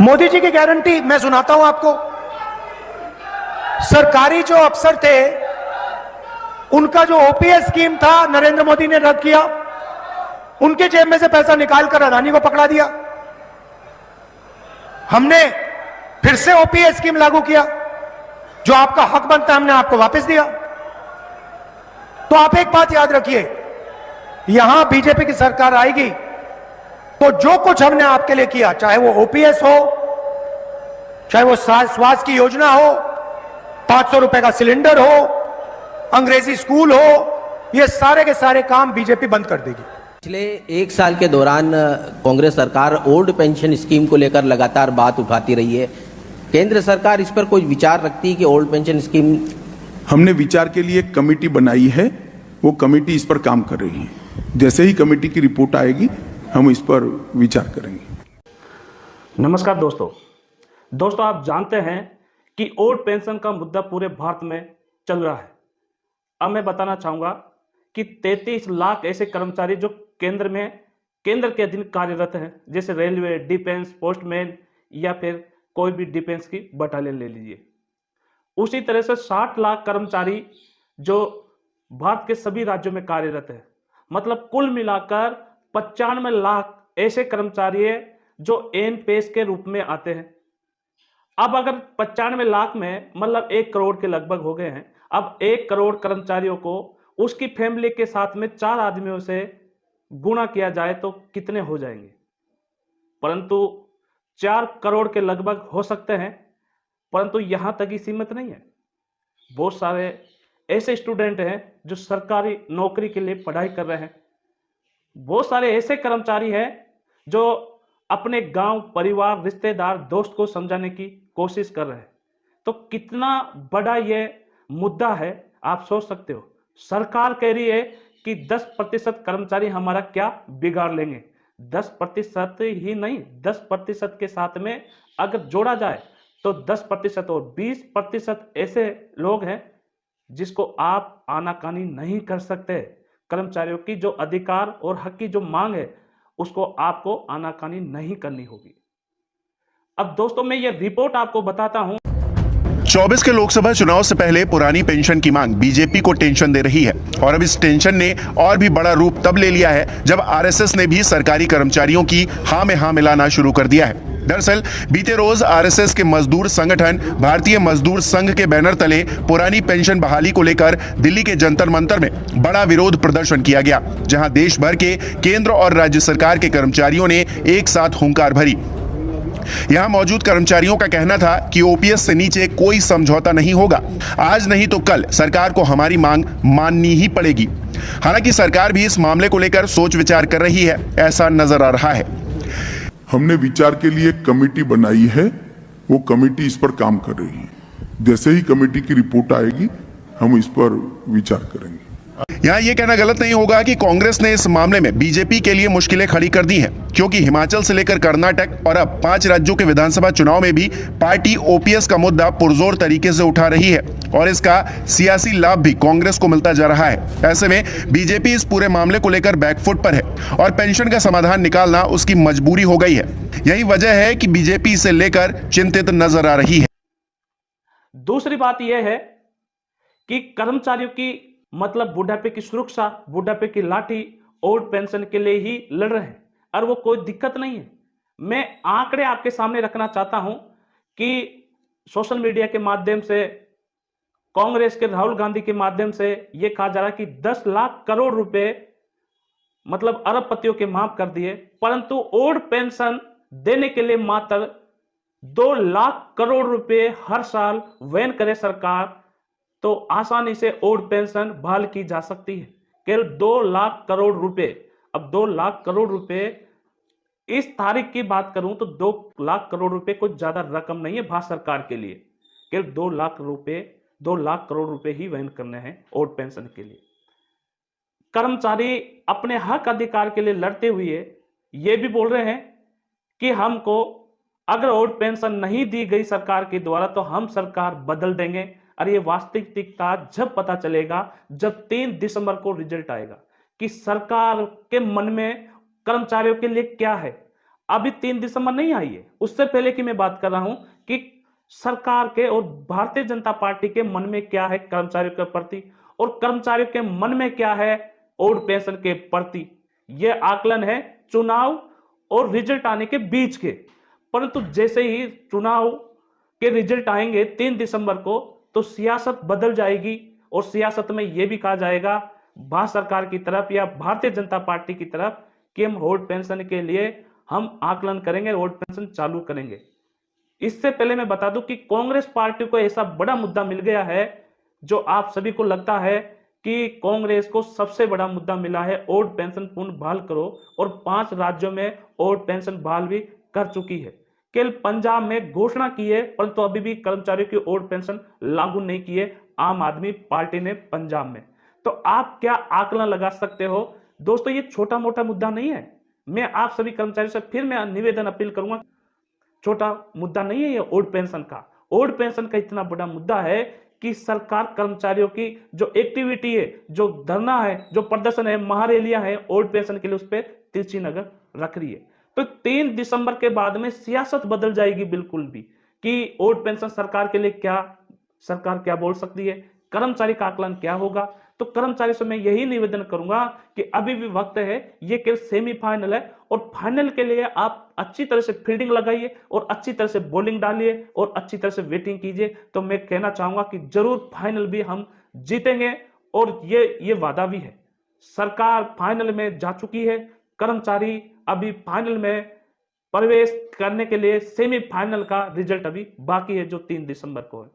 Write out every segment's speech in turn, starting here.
मोदी जी की गारंटी मैं सुनाता हूं आपको। सरकारी जो अफसर थे उनका जो ओपीएस स्कीम था नरेंद्र मोदी ने रद्द किया, उनके जेब में से पैसा निकालकर अदानी को पकड़ा दिया। हमने फिर से ओपीएस स्कीम लागू किया, जो आपका हक बनता है हमने आपको वापस दिया। तो आप एक बात याद रखिए, यहां बीजेपी की सरकार आएगी तो जो कुछ हमने आपके लिए किया, चाहे वो ओपीएस हो, चाहे वो स्वास्थ्य की योजना हो, 500 रुपए का सिलेंडर हो, अंग्रेजी स्कूल हो, ये सारे के सारे काम बीजेपी बंद कर देगी। पिछले एक साल के दौरान कांग्रेस सरकार ओल्ड पेंशन स्कीम को लेकर लगातार बात उठाती रही है। केंद्र सरकार इस पर कोई विचार रखती है कि ओल्ड पेंशन स्कीम? हमने विचार के लिए एक कमेटी बनाई है, वो कमेटी इस पर काम कर रही है। जैसे ही कमेटी की रिपोर्ट आएगी हम इस पर विचार करेंगे। नमस्कार दोस्तों, आप जानते हैं कि ओल्ड पेंशन का मुद्दा पूरे भारत में चल रहा है। अब मैं बताना चाहूँगा कि 33 लाख ऐसे कर्मचारी जो केंद्र के अधीन कार्यरत हैं, जैसे रेलवे, डिफेंस, पोस्टमैन या फिर कोई भी डिफेंस की बटालियन ले लीजिए। उसी तरह से 60 लाख कर्मचारी जो भारत के सभी राज्यों में कार्यरत है। मतलब कुल मिलाकर 95 लाख ऐसे कर्मचारी है जो एनपीएस के रूप में आते हैं। अब अगर 95 लाख में मतलब 1 करोड़ के लगभग हो गए हैं। अब 1 करोड़ कर्मचारियों को उसकी फैमिली के साथ में 4 आदमियों से गुणा किया जाए तो कितने हो जाएंगे? परंतु 4 करोड़ के लगभग हो सकते हैं, परंतु यहां तक ही सीमित नहीं है। बहुत सारे ऐसे स्टूडेंट हैं जो सरकारी नौकरी के लिए पढ़ाई कर रहे हैं। बहुत सारे ऐसे कर्मचारी हैं जो अपने गांव, परिवार, रिश्तेदार, दोस्त को समझाने की कोशिश कर रहे हैं। तो कितना बड़ा ये मुद्दा है आप सोच सकते हो। सरकार कह रही है कि 10% कर्मचारी हमारा क्या बिगाड़ लेंगे। 10% ही नहीं, 10% के साथ में अगर जोड़ा जाए तो 10% और 20% ऐसे लोग हैं जिसको आप आनाकानी नहीं कर सकते। कर्मचारियों की जो अधिकार और हक की जो मांग है उसको आपको आनाकानी नहीं करनी होगी। अब दोस्तों मैं ये रिपोर्ट आपको बताता हूं। 24 के लोकसभा चुनाव से पहले पुरानी पेंशन की मांग बीजेपी को टेंशन दे रही है और अब इस टेंशन ने और भी बड़ा रूप तब ले लिया है जब आरएसएस ने भी सरकारी कर्मचारियों की हां में हां मिलाना शुरू कर दिया है। दरअसल बीते रोज आरएसएस के मजदूर संगठन भारतीय मजदूर संघ के बैनर तले पुरानी पेंशन बहाली को लेकर दिल्ली के जंतर मंतर में बड़ा विरोध प्रदर्शन किया गया, जहां देश भर के केंद्र और राज्य सरकार के कर्मचारियों ने एक साथ हुंकार भरी। यहां मौजूद कर्मचारियों का कहना था कि ओपीएस से नीचे कोई समझौता नहीं होगा। आज नहीं तो कल सरकार को हमारी मांग माननी ही पड़ेगी। हालांकि सरकार भी इस मामले को लेकर सोच विचार कर रही है, ऐसा नजर आ रहा है। हमने विचार के लिए एक कमेटी बनाई है, वो कमेटी इस पर काम कर रही है। जैसे ही कमेटी की रिपोर्ट आएगी हम इस पर विचार करेंगे। यहाँ ये कहना गलत नहीं होगा कि कांग्रेस ने इस मामले में बीजेपी के लिए मुश्किलें खड़ी कर दी हैं, क्योंकि हिमाचल से लेकर कर्नाटक और अब 5 राज्यों के विधानसभा चुनाव में भी पार्टी ओपीएस का मुद्दा पुरजोर तरीके से उठा रही है और इसका सियासी लाभ भी कांग्रेस को मिलता जा रहा है। ऐसे में बीजेपी इस पूरे मामले को लेकर बैकफुट पर है और पेंशन का समाधान निकालना उसकी मजबूरी हो गई है। यही वजह है कि बीजेपी इसे लेकर चिंतित नजर आ रही है। दूसरी बात यह है कि कर्मचारियों की मतलब बुढ़ापे की सुरक्षा, बुढ़ापे की लाठी ओल्ड पेंशन के लिए ही लड़ रहे हैं और वो कोई दिक्कत नहीं है। मैं आंकड़े आपके सामने रखना चाहता हूं कि सोशल मीडिया के माध्यम से, कांग्रेस के राहुल गांधी के माध्यम से यह कहा जा रहा है कि 10 लाख करोड़ रुपए मतलब अरबपतियों के माफ कर दिए, परंतु ओल्ड पेंशन देने के लिए मात्र 2 लाख करोड़ रुपए हर साल वहन करे सरकार, तो आसानी से ओल्ड पेंशन बहाल की जा सकती है। केवल 2 लाख करोड़ रुपए। अब 2 लाख करोड़ रुपए इस तारीख की बात करूं तो 2 लाख करोड़ रुपए कोई ज्यादा रकम नहीं है भारत सरकार के लिए। केवल 2 लाख करोड़ रुपए ही वहन करने हैं ओल्ड पेंशन के लिए। कर्मचारी अपने हक अधिकार के लिए लड़ते हुए ये भी बोल रहे हैं कि हमको अगर ओल्ड पेंशन नहीं दी गई सरकार के द्वारा तो हम सरकार बदल देंगे। और ये वास्तविकता जब पता चलेगा जब 3 दिसंबर को रिजल्ट आएगा कि सरकार के मन में कर्मचारियों के लिए क्या है। अभी 3 दिसंबर नहीं आई है, उससे पहले की मैं बात कर रहा हूं कि सरकार के और भारतीय जनता पार्टी के मन में क्या है कर्मचारियों के प्रति और कर्मचारियों के मन में क्या है ओल्ड पेंशन के प्रति। यह आकलन है चुनाव और रिजल्ट आने के बीच के। परंतु जैसे ही चुनाव के रिजल्ट आएंगे 3 दिसंबर को, तो सियासत बदल जाएगी और सियासत में यह भी कहा जाएगा भारत सरकार की तरफ या भारतीय जनता पार्टी की तरफ कि हम ओल्ड पेंशन के लिए हम आकलन करेंगे, ओल्ड पेंशन चालू करेंगे। इससे पहले मैं बता दूं कि कांग्रेस पार्टी को ऐसा बड़ा मुद्दा मिल गया है जो आप सभी को लगता है कि कांग्रेस को सबसे बड़ा मुद्दा मिला है ओल्ड पेंशन पूर्ण बहाल करो, और 5 राज्यों में ओल्ड पेंशन बहाल भी कर चुकी है। केवल पंजाब में घोषणा की है, परंतु अभी भी कर्मचारियों की ओल्ड पेंशन लागू नहीं की है आम आदमी पार्टी ने पंजाब में। तो आप क्या आकलन लगा सकते हो? दोस्तों, ये छोटा मोटा मुद्दा नहीं है। मैं आप सभी कर्मचारियों से फिर मैं निवेदन अपील करूंगा, छोटा मुद्दा नहीं है ये ओल्ड पेंशन का। ओल्ड पेंशन का इतना बड़ा मुद्दा है कि सरकार कर्मचारियों की जो एक्टिविटी है, जो धरना है, जो प्रदर्शन है, महारैलियां हैं ओल्ड पेंशन के लिए, उस पर तिरछी नजर रख रही है। तो 3 दिसंबर के बाद में सियासत बदल जाएगी बिल्कुल भी कि ओल्ड पेंशन सरकार के लिए सरकार क्या बोल सकती है, कर्मचारी का आकलन क्या होगा। तो कर्मचारी से मैं यही निवेदन करूंगा कि अभी भी वक्त है, ये केवल सेमीफाइनल है और फाइनल के लिए आप अच्छी तरह से फील्डिंग लगाइए और अच्छी तरह से बॉलिंग डालिए और अच्छी तरह से बैटिंग कीजिए। तो मैं कहना चाहूंगा कि जरूर फाइनल भी हम जीतेंगे और ये वादा भी है। सरकार फाइनल में जा चुकी है, कर्मचारी अभी फाइनल में प्रवेश करने के लिए सेमीफाइनल का रिजल्ट अभी बाकी है जो 3 दिसंबर को है।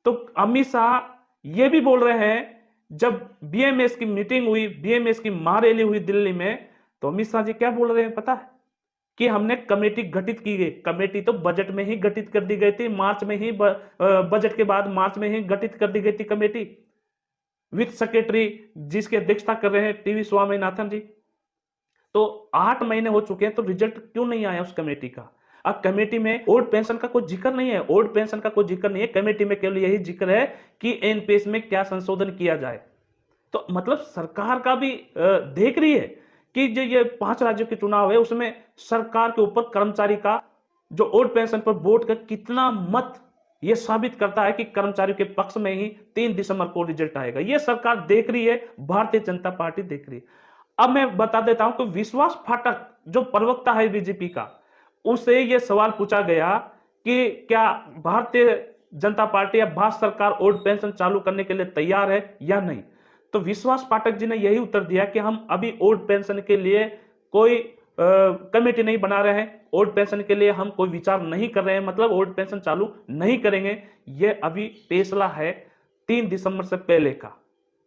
तो अमित शाह ये भी बोल रहे हैं, जब बीएमएस की मीटिंग हुई, बीएमएस की महारैली हुई दिल्ली में, तो अमित शाह जी क्या बोल रहे हैं पता है? कि हमने कमेटी गठित की गई। कमेटी तो बजट में ही गठित कर दी गई थी, मार्च में ही बजट के बाद मार्च में ही गठित कर दी गई थी कमेटी। वित्त सेक्रेटरी जिसकी अध्यक्षता कर रहे हैं टीवी स्वामीनाथन जी। तो 8 महीने हो चुके हैं, तो रिजल्ट क्यों नहीं आया उस कमेटी का? अब कमेटी में ओल्ड पेंशन का कोई जिक्र नहीं है, ओल्ड पेंशन का कोई जिक्र नहीं है। कमेटी में केवल यही जिक्र है कि एनपीएस में क्या संशोधन किया जाए। तो मतलब सरकार का भी देख रही है कि जो ये 5 राज्यों के चुनाव है, उसमें सरकार के ऊपर कर्मचारी का जो ओल्ड पेंशन पर वोट का कितना मत, ये साबित करता है कि कर्मचारियों के पक्ष में ही 3 दिसंबर को रिजल्ट आएगा। ये सरकार देख रही है, भारतीय जनता पार्टी देख रही है। अब मैं बता देता हूं कि विश्वास फाटक जो प्रवक्ता है बीजेपी का, उससे यह सवाल पूछा गया कि क्या भारतीय जनता पार्टी या भारत सरकार ओल्ड पेंशन चालू करने के लिए तैयार है या नहीं। तो विश्वास पाठक जी ने यही उत्तर दिया कि हम अभी ओल्ड पेंशन के लिए कोई कमेटी नहीं बना रहे हैं, ओल्ड पेंशन के लिए हम कोई विचार नहीं कर रहे हैं, मतलब ओल्ड पेंशन चालू नहीं करेंगे। यह अभी फैसला है 3 दिसंबर से पहले का,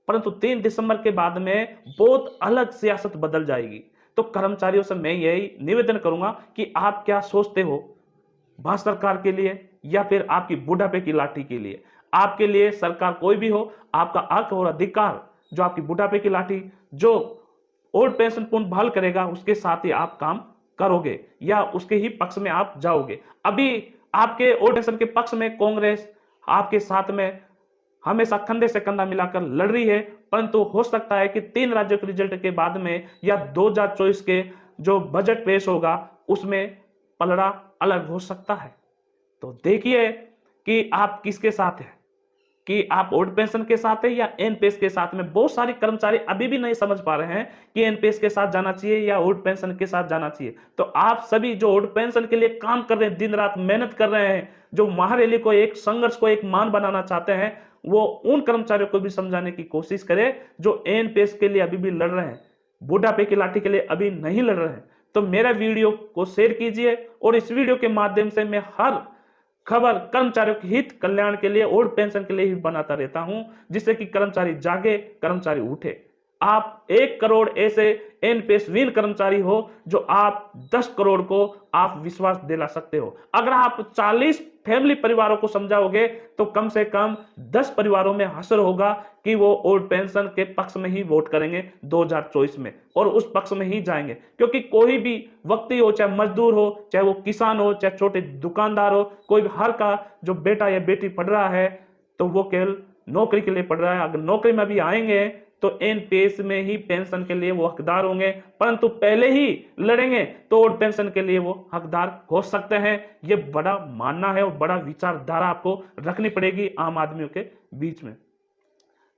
परंतु 3 दिसंबर के बाद में बहुत अलग सियासत बदल जाएगी। तो कर्मचारियों से मैं यही निवेदन करूंगा कि आप क्या सोचते हो भारत सरकार के लिए या फिर आपकी बुढ़ापे की लाठी के लिए। आपके लिए सरकार कोई भी हो, आपका हक और अधिकार जो आपकी बुढ़ापे की लाठी जो ओल्ड पेंशन पूर्ण बहाल करेगा, उसके साथ ही आप काम करोगे या उसके ही पक्ष में आप जाओगे। अभी आपके ओल्ड पेंशन के पक्ष में कांग्रेस आपके साथ में हमेशा कंधे से कंधा मिलाकर लड़ रही है, परंतु हो सकता है कि 3 राज्यों के रिजल्ट के बाद में या 2024 के जो बजट पेश होगा उसमें पलड़ा अलग हो सकता है। तो देखिए कि आप किसके साथ हैं, कि आप ओल्ड पेंशन के साथ है या एनपीएस के साथ में। बहुत सारे कर्मचारी अभी भी नहीं समझ पा रहे हैं कि एनपीएस के साथ जाना चाहिए या ओल्ड पेंशन के साथ जाना चाहिए। तो आप सभी जो ओल्ड पेंशन के लिए काम कर रहे हैं, दिन रात मेहनत कर रहे हैं, जो महारैली को एक संघर्ष को एक मान बनाना चाहते हैं, वो उन कर्मचारियों को भी समझाने की कोशिश करें जो एनपीएस के लिए अभी भी लड़ रहे हैं, बुढ़ापे की लाठी के लिए अभी नहीं लड़ रहे हैं। तो मेरा वीडियो को शेयर कीजिए और इस वीडियो के माध्यम से मैं हर खबर कर्मचारियों के हित कल्याण के लिए, ओल्ड पेंशन के लिए ही बनाता रहता हूं, जिससे कि कर्मचारी जागे, कर्मचारी उठे। आप 1 करोड़ ऐसे एनपीएस वीन कर्मचारी हो जो आप 10 करोड़ को आप विश्वास दिला सकते हो। अगर आप 40 फैमिली परिवारों को समझाओगे तो कम से कम 10 परिवारों में हसर होगा कि वो ओल्ड पेंशन के पक्ष में ही वोट करेंगे 2024 में और उस पक्ष में ही जाएंगे। क्योंकि कोई भी व्यक्ति हो, चाहे मजदूर हो, चाहे वो किसान हो, चाहे छोटे दुकानदार हो, कोई भी हर का जो बेटा या बेटी पढ़ रहा है तो वो केवल नौकरी के लिए पढ़ रहा है। अगर नौकरी में भी आएंगे तो एनपीएस में ही पेंशन के लिए वो हकदार होंगे, परंतु पहले ही लड़ेंगे तो ओल्ड पेंशन के लिए वो हकदार हो सकते हैं। ये बड़ा मानना है और बड़ा विचारधारा आपको रखनी पड़ेगी आम आदमियों के बीच में।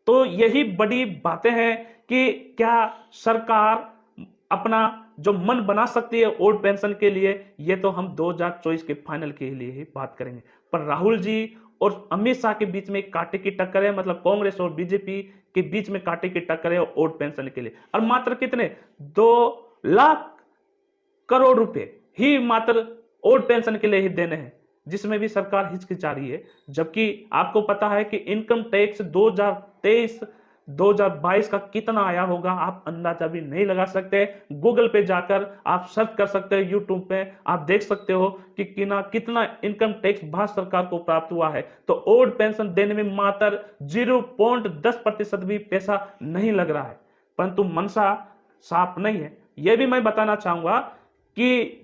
तो यही बड़ी बातें हैं कि क्या सरकार अपना जो मन बना सकती है ओल्ड पेंशन के लिए, ये तो हम 2024 के फाइनल के लिए ही बात करेंगे। पर राहुल जी और अमित शाह के बीच में कांटे की टक्कर है, मतलब कांग्रेस और बीजेपी के बीच में कांटे की टक्कर है ओल्ड पेंशन के लिए। और मात्र कितने 2 लाख करोड़ रुपए ही मात्र ओल्ड पेंशन के लिए ही देने हैं, जिसमें भी सरकार हिचकिचा रही है। जबकि आपको पता है कि इनकम टैक्स 2023-2022 का कितना आया होगा, आप अंदाजा भी नहीं लगा सकते। गूगल पे जाकर आप सर्च कर सकते हो, यूट्यूब पे आप देख सकते हो कि कितना इनकम टैक्स भारत सरकार को प्राप्त हुआ है। तो ओल्ड पेंशन देने में मात्र 0.10% भी पैसा नहीं लग रहा है, परंतु मनसा साफ नहीं है। यह भी मैं बताना चाहूंगा कि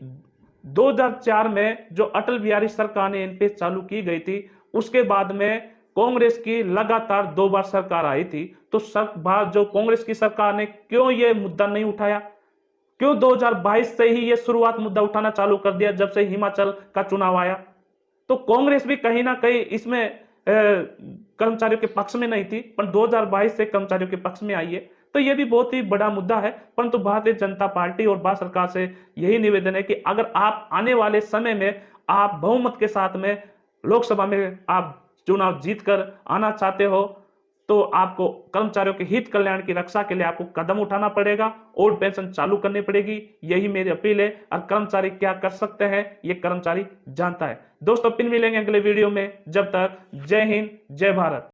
2004 में जो अटल बिहारी सरकार ने एनपीएस चालू की गई थी, उसके बाद में कांग्रेस की लगातार 2 बार सरकार आई थी। तो जो कांग्रेस की सरकार ने क्यों यह मुद्दा नहीं उठाया, क्यों 2022 से ही यह शुरुआत मुद्दा उठाना चालू कर दिया जब से हिमाचल का चुनाव आया। तो कांग्रेस भी कहीं ना कहीं इसमें कर्मचारियों के पक्ष में नहीं थी, पर 2022 से कर्मचारियों के पक्ष में आई है। तो यह भी बहुत ही बड़ा मुद्दा है। परंतु भारतीय जनता पार्टी और भारत सरकार से यही निवेदन है कि अगर आप आने वाले समय में आप बहुमत के साथ में लोकसभा में आप चुनाव जीतकर आना चाहते हो, तो आपको कर्मचारियों के हित कल्याण की रक्षा के लिए आपको कदम उठाना पड़ेगा, ओल्ड पेंशन चालू करनी पड़ेगी। यही मेरी अपील है। और कर्मचारी क्या कर सकते हैं ये कर्मचारी जानता है। दोस्तों, फिर मिलेंगे अगले वीडियो में। जब तक जय हिंद, जय भारत।